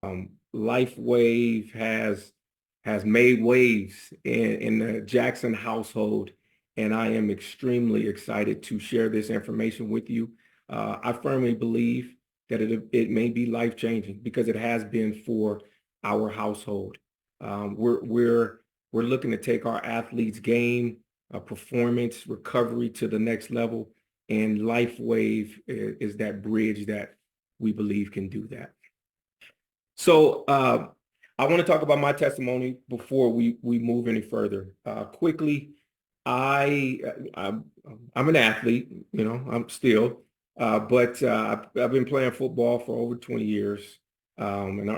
LifeWave has made waves in the Jackson household, and I am extremely excited to share this information with you. I firmly believe that it may be life changing because it has been for our household. We're looking to take our athletes' game, performance, recovery to the next level, and LifeWave is that bridge that we believe can do that. So I want to talk about my testimony before we move any further. Quickly, I I'm, I'm an athlete, I'm still, but I've been playing football for over 20 years, and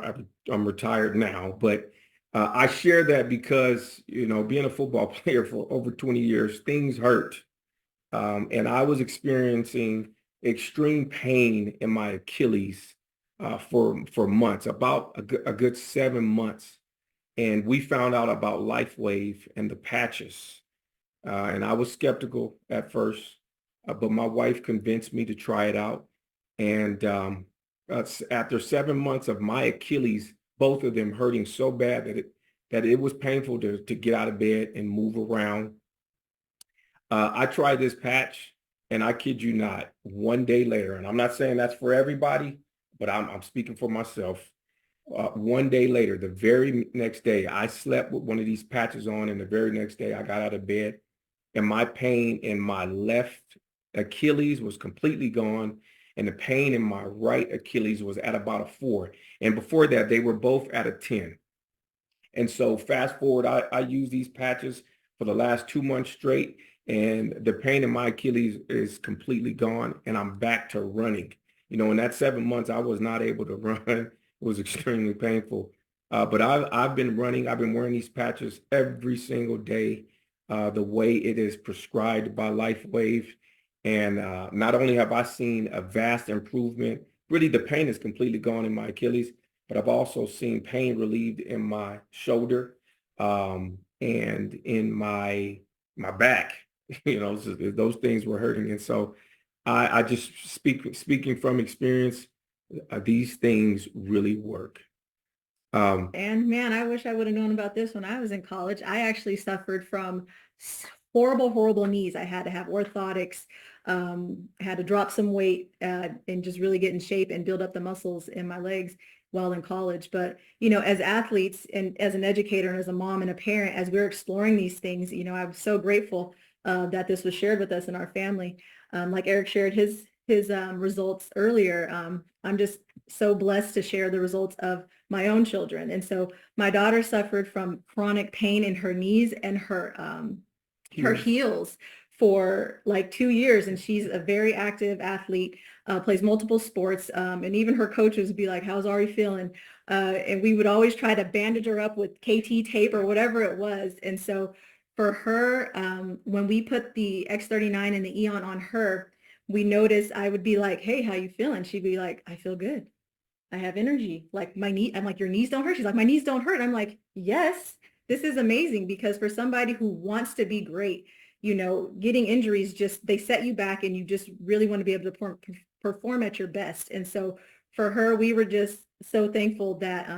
I'm retired now. But I share that because being a football player for over 20 years, things hurt, and I was extreme pain in my Achilles for months, about a good 7 months. And we found out about LifeWave and the patches. And I was skeptical at first, but my wife convinced me to try it out. And after 7 months of my Achilles, both of them hurting so bad that it was painful to get out of bed and move around. I tried this patch, and I kid you not, one day later, and I'm not saying that's for everybody, but I'm speaking for myself. One day later, the very next day, I slept with one of these patches on, and the very next day, I got out of bed, and my pain in my left Achilles was completely gone, and the pain in my right Achilles was at about a 4. And before that, they were both at a 10. And so fast forward, I use these patches for the last 2 months straight, and the pain in my Achilles is completely gone, and I'm back to running. In that 7 months, I was not able to run. It was extremely painful. But I've been running. I've been wearing these patches every single day, the way it is prescribed by LifeWave. And not only have I seen a vast improvement, really the pain is completely gone in my Achilles, but I've also seen pain relieved in my shoulder, and in my back. So those things were hurting, and so I just speaking from experience, these things really work. Um, And man, I wish I would have known about this when I was in college. I actually suffered from horrible, horrible knees. I had to have orthotics, had to drop some weight and just really get in shape and build up the muscles in my legs while in college. But, as athletes and as an educator and as a mom and a parent, as we're exploring these things, I'm so grateful that this was shared with us in our family. Like Eric shared his results earlier. I'm just so blessed to share the results of my own children. And so my daughter suffered from chronic pain in her knees and her heels. heels for like 2 years. And she's a very active athlete, plays multiple sports. And even her coaches would be like, how's Ari feeling? And we would always try to bandage her up with KT tape or whatever it was. And so for her, when we put the X39 and the Eon on her, we noticed I would be like, hey, how you feeling? She'd be like, I feel good. I have energy. Like my knee, I'm like, your knees don't hurt. She's like, my knees don't hurt. I'm like, yes, this is amazing because for somebody who wants to be great, getting injuries they set you back and you just really want to be able to perform at your best. And so for her, we were just so thankful that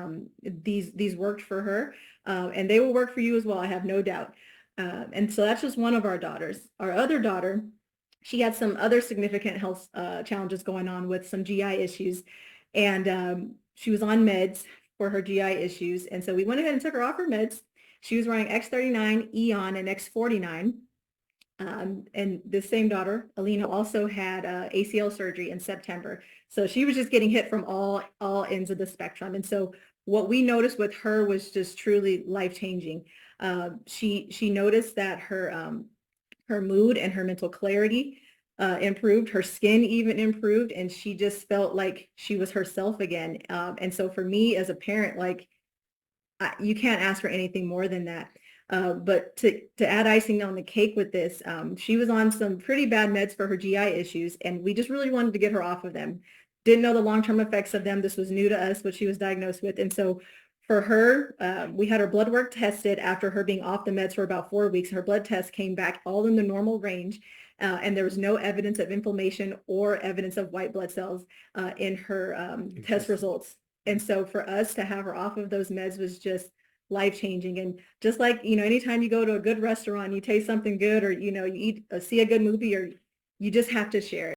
these worked for her, and they will work for you as well. I have no doubt. And so that's just one of our daughters. Our other daughter, she had some other significant health challenges going on with some GI issues. And she was on meds for her GI issues. And so we went ahead and took her off her meds. She was running X39, Eon, and X49. And the same daughter, Alina, also had ACL surgery in September. So she was just getting hit from all ends of the spectrum. And so what we noticed with her was just truly life-changing. She noticed that her mood and her mental clarity improved, her skin even improved, and she just felt like she was herself again. And so for me as a parent, like you can't ask for anything more than that. But to add icing on the cake with this, she was on some pretty bad meds for her GI issues, and we just really wanted to get her off of them. Didn't know the long-term effects of them. This was new to us, what she was diagnosed with. And so for her, we had her blood work tested after her being off the meds for about 4 weeks. Her blood test came back all in the normal range, and there was no evidence of inflammation or evidence of white blood cells in her test results. And so for us to have her off of those meds was just life-changing. And just like, anytime you go to a good restaurant, you taste something good, or, you eat, see a good movie, or you just have to share it.